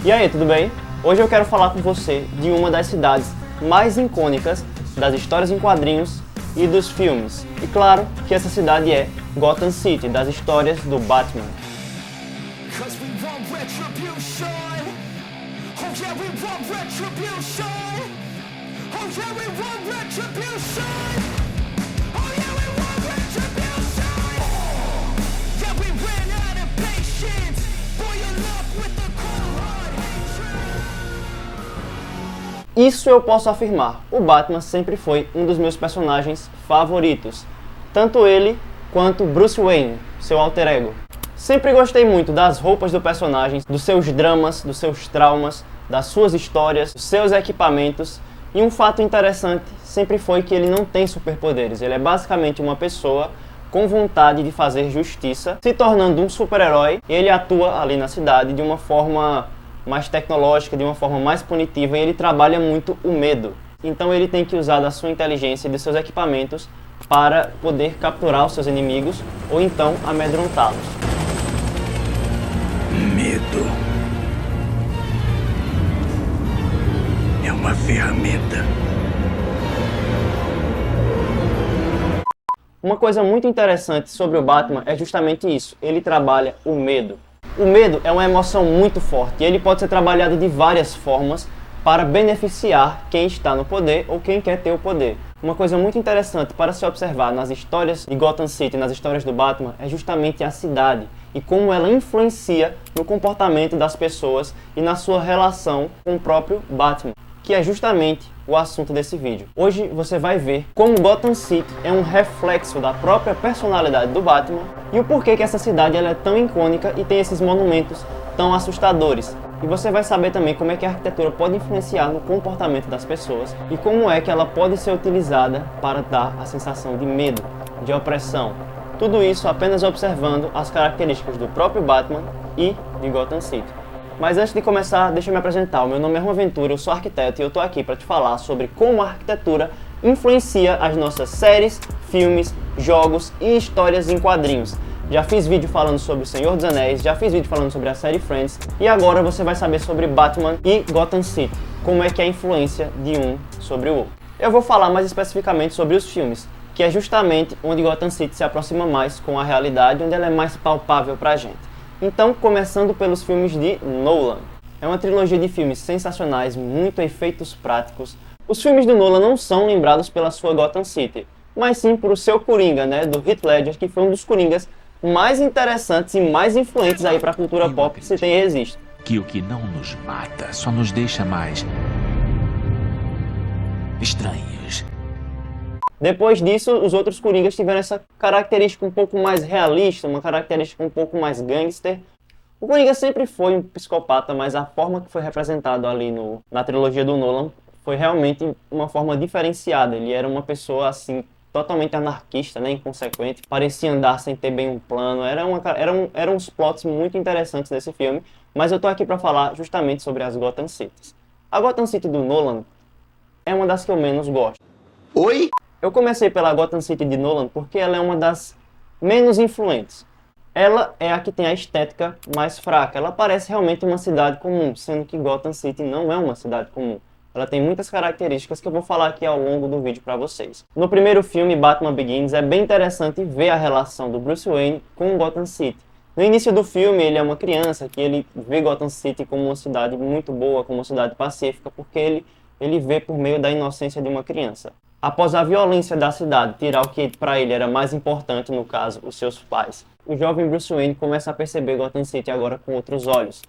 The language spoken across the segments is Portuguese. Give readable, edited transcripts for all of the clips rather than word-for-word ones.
E aí, tudo bem? Hoje eu quero falar com você de uma das cidades mais icônicas das histórias em quadrinhos e dos filmes. E claro que essa cidade é Gotham City, das histórias do Batman. Isso eu posso afirmar, o Batman sempre foi um dos meus personagens favoritos. Tanto ele quanto Bruce Wayne, seu alter ego. Sempre gostei muito das roupas do personagem, dos seus dramas, dos seus traumas, das suas histórias, dos seus equipamentos. E um fato interessante sempre foi que ele não tem superpoderes, ele é basicamente uma pessoa com vontade de fazer justiça, se tornando um super-herói. Ele atua ali na cidade de uma forma mais tecnológica, de uma forma mais punitiva, e ele trabalha muito o medo. Então ele tem que usar da sua inteligência e dos seus equipamentos para poder capturar os seus inimigos ou então amedrontá-los. Medo é uma ferramenta. Uma coisa muito interessante sobre o Batman é justamente isso, ele trabalha o medo. O medo é uma emoção muito forte e ele pode ser trabalhado de várias formas para beneficiar quem está no poder ou quem quer ter o poder. Uma coisa muito interessante para se observar nas histórias de Gotham City, nas histórias do Batman, é justamente a cidade e como ela influencia no comportamento das pessoas e na sua relação com o próprio Batman, que é justamente o assunto desse vídeo. Hoje você vai ver como Gotham City é um reflexo da própria personalidade do Batman e o porquê que essa cidade ela é tão icônica e tem esses monumentos tão assustadores. E você vai saber também como é que a arquitetura pode influenciar no comportamento das pessoas e como é que ela pode ser utilizada para dar a sensação de medo, de opressão. Tudo isso apenas observando as características do próprio Batman e de Gotham City. Mas antes de começar, deixa eu me apresentar. O meu nome é Juan Ventura, eu sou arquiteto e eu tô aqui para te falar sobre como a arquitetura influencia as nossas séries, filmes, jogos e histórias em quadrinhos. Já fiz vídeo falando sobre O Senhor dos Anéis, já fiz vídeo falando sobre a série Friends e agora você vai saber sobre Batman e Gotham City, como é que é a influência de um sobre o outro. Eu vou falar mais especificamente sobre os filmes, que é justamente onde Gotham City se aproxima mais com a realidade, onde ela é mais palpável pra gente. Então, começando pelos filmes de Nolan. É uma trilogia de filmes sensacionais, muito efeitos práticos. Os filmes do Nolan não são lembrados pela sua Gotham City, mas sim por o seu Coringa, do Heath Ledger, que foi um dos Coringas mais interessantes e mais influentes aí para a cultura pop que se tem e existe. Que o que não nos mata só nos deixa mais estranhos. Depois disso, os outros Coringas tiveram essa característica um pouco mais realista, uma característica um pouco mais gangster. O Coringa sempre foi um psicopata, mas a forma que foi representado ali na trilogia do Nolan foi realmente uma forma diferenciada. Ele era uma pessoa assim, totalmente anarquista, inconsequente, parecia andar sem ter bem um plano. Eram uns plots muito interessantes desse filme, mas eu tô aqui para falar justamente sobre as Gotham Cities. A Gotham City do Nolan é uma das que eu menos gosto. Oi? Eu comecei pela Gotham City de Nolan porque ela é uma das menos influentes. Ela é a que tem a estética mais fraca. Ela parece realmente uma cidade comum, sendo que Gotham City não é uma cidade comum. Ela tem muitas características que eu vou falar aqui ao longo do vídeo para vocês. No primeiro filme, Batman Begins, é bem interessante ver a relação do Bruce Wayne com Gotham City. No início do filme, ele é uma criança que ele vê Gotham City como uma cidade muito boa, como uma cidade pacífica, porque ele vê por meio da inocência de uma criança. Após a violência da cidade tirar o que para ele era mais importante, no caso, os seus pais, o jovem Bruce Wayne começa a perceber Gotham City agora com outros olhos.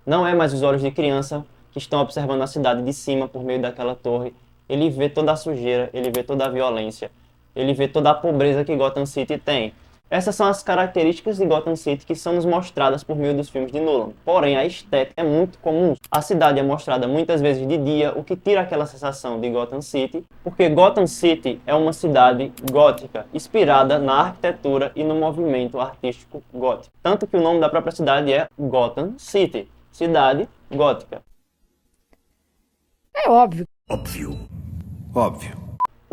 Não é mais os olhos de criança que estão observando a cidade de cima por meio daquela torre. Ele vê toda a sujeira, ele vê toda a violência, ele vê toda a pobreza que Gotham City tem. Essas são as características de Gotham City que são nos mostradas por meio dos filmes de Nolan. Porém, a estética é muito comum. A cidade é mostrada muitas vezes de dia, o que tira aquela sensação de Gotham City, porque Gotham City é uma cidade gótica, inspirada na arquitetura e no movimento artístico gótico. Tanto que o nome da própria cidade é Gotham City, cidade gótica. É óbvio. Óbvio. Óbvio.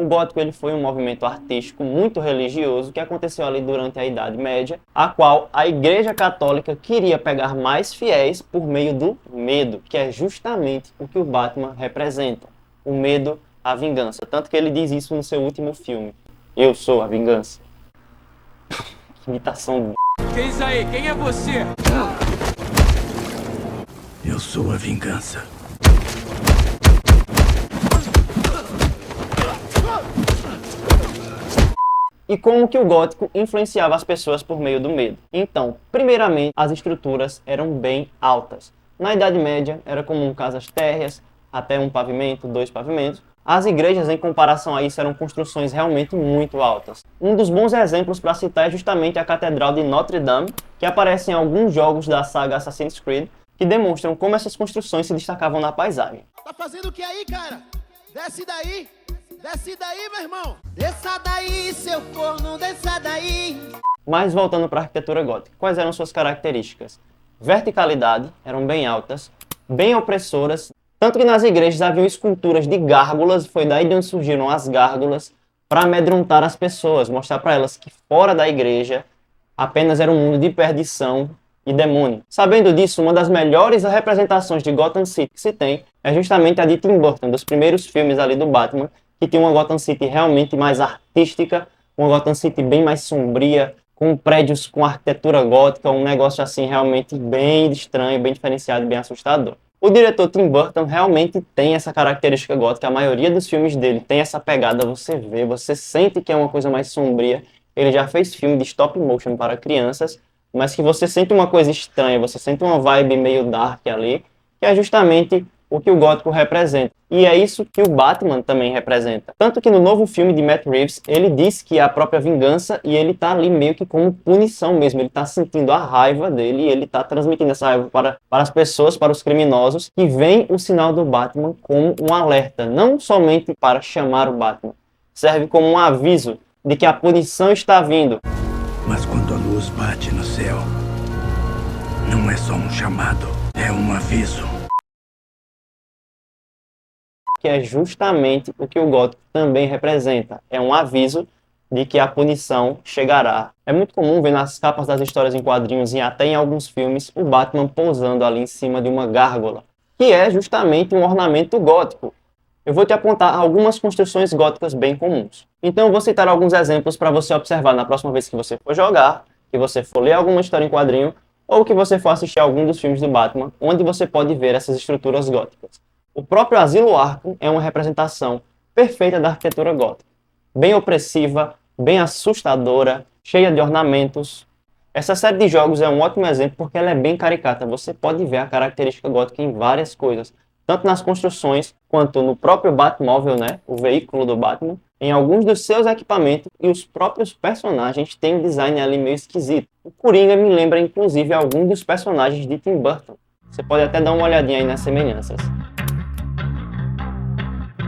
O gótico ele foi um movimento artístico muito religioso que aconteceu ali durante a Idade Média, a qual a Igreja Católica queria pegar mais fiéis por meio do medo, que é justamente o que o Batman representa. O medo, a vingança. Tanto que ele diz isso no seu último filme. Eu sou a vingança. Que imitação. Que isso aí? Quem é você? Eu sou a vingança. E como que o gótico influenciava as pessoas por meio do medo? Então, primeiramente, as estruturas eram bem altas. Na Idade Média, era comum casas térreas, até um pavimento, 2 pavimentos. As igrejas, em comparação a isso, eram construções realmente muito altas. Um dos bons exemplos para citar é justamente a Catedral de Notre Dame, que aparece em alguns jogos da saga Assassin's Creed, que demonstram como essas construções se destacavam na paisagem. Tá fazendo o que aí, cara? Desce daí! Desce daí, meu irmão! Desça daí, seu corno, desça daí! Mas voltando para a arquitetura gótica, quais eram suas características? Verticalidade, eram bem altas, bem opressoras, tanto que nas igrejas haviam esculturas de gárgulas, foi daí de onde surgiram as gárgulas, para amedrontar as pessoas, mostrar para elas que fora da igreja apenas era um mundo de perdição e demônio. Sabendo disso, uma das melhores representações de Gotham City que se tem é justamente a de Tim Burton, dos primeiros filmes ali do Batman, que tem uma Gotham City realmente mais artística, uma Gotham City bem mais sombria, com prédios com arquitetura gótica, um negócio assim realmente bem estranho, bem diferenciado, bem assustador. O diretor Tim Burton realmente tem essa característica gótica, a maioria dos filmes dele tem essa pegada, você vê, você sente que é uma coisa mais sombria. Ele já fez filme de stop motion para crianças, mas que você sente uma coisa estranha, você sente uma vibe meio dark ali, que é justamente o que o gótico representa. E é isso que o Batman também representa. Tanto que no novo filme de Matt Reeves, ele diz que é a própria vingança e ele tá ali meio que como punição mesmo. Ele tá sentindo a raiva dele e ele tá transmitindo essa raiva para as pessoas, para os criminosos, e vem o sinal do Batman como um alerta, não somente para chamar o Batman, serve como um aviso de que a punição está vindo. Mas quando a luz bate no céu, não é só um chamado, é um aviso. Que é justamente o que o gótico também representa. É um aviso de que a punição chegará. É muito comum ver nas capas das histórias em quadrinhos e até em alguns filmes o Batman pousando ali em cima de uma gárgula, que é justamente um ornamento gótico. Eu vou te apontar algumas construções góticas bem comuns. Então eu vou citar alguns exemplos para você observar na próxima vez que você for jogar, que você for ler alguma história em quadrinho, ou que você for assistir a algum dos filmes do Batman, onde você pode ver essas estruturas góticas. O próprio Asilo Arkham é uma representação perfeita da arquitetura gótica. Bem opressiva, bem assustadora, cheia de ornamentos. Essa série de jogos é um ótimo exemplo porque ela é bem caricata. Você pode ver a característica gótica em várias coisas, tanto nas construções quanto no próprio Batmóvel, né, o veículo do Batman, em alguns dos seus equipamentos, e os próprios personagens têm um design ali meio esquisito. O Coringa me lembra inclusive alguns dos personagens de Tim Burton. Você pode até dar uma olhadinha aí nas semelhanças.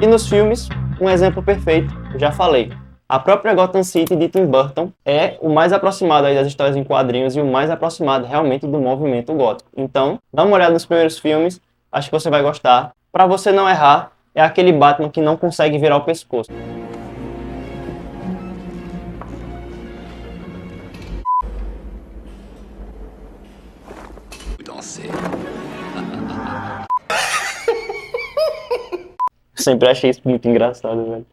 E nos filmes, um exemplo perfeito, eu já falei. A própria Gotham City de Tim Burton é o mais aproximado aí das histórias em quadrinhos e o mais aproximado realmente do movimento gótico. Então, dá uma olhada nos primeiros filmes, acho que você vai gostar. Para você não errar, é aquele Batman que não consegue virar o pescoço. Sempre achei isso muito engraçado, velho.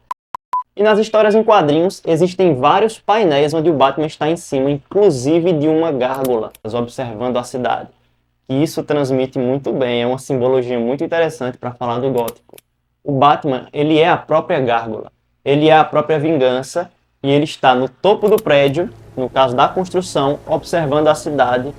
E nas histórias em quadrinhos, existem vários painéis onde o Batman está em cima, inclusive de uma gárgula, observando a cidade. E isso transmite muito bem, é uma simbologia muito interessante para falar do gótico. O Batman, ele é a própria gárgula, ele é a própria vingança, e ele está no topo do prédio, no caso da construção, observando a cidade.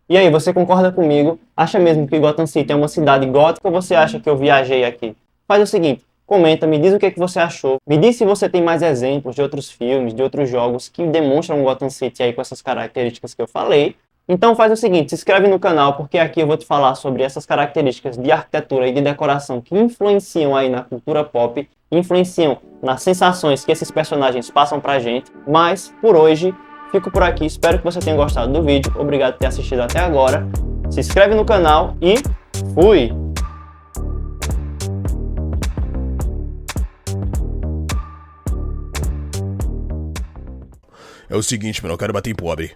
E aí, você concorda comigo? Acha mesmo que Gotham City é uma cidade gótica ou você acha que eu viajei aqui? Faz o seguinte, comenta, me diz o que você achou. Me diz se você tem mais exemplos de outros filmes, de outros jogos que demonstram Gotham City aí com essas características que eu falei. Então faz o seguinte, se inscreve no canal porque aqui eu vou te falar sobre essas características de arquitetura e de decoração que influenciam aí na cultura pop, influenciam nas sensações que esses personagens passam pra gente. Mas, por hoje, fico por aqui, espero que você tenha gostado do vídeo, obrigado por ter assistido até agora, se inscreve no canal e fui! É o seguinte, menor, eu quero bater em pobre.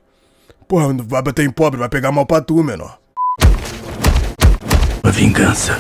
Porra, não vai bater em pobre, vai pegar mal pra tu, menor. A vingança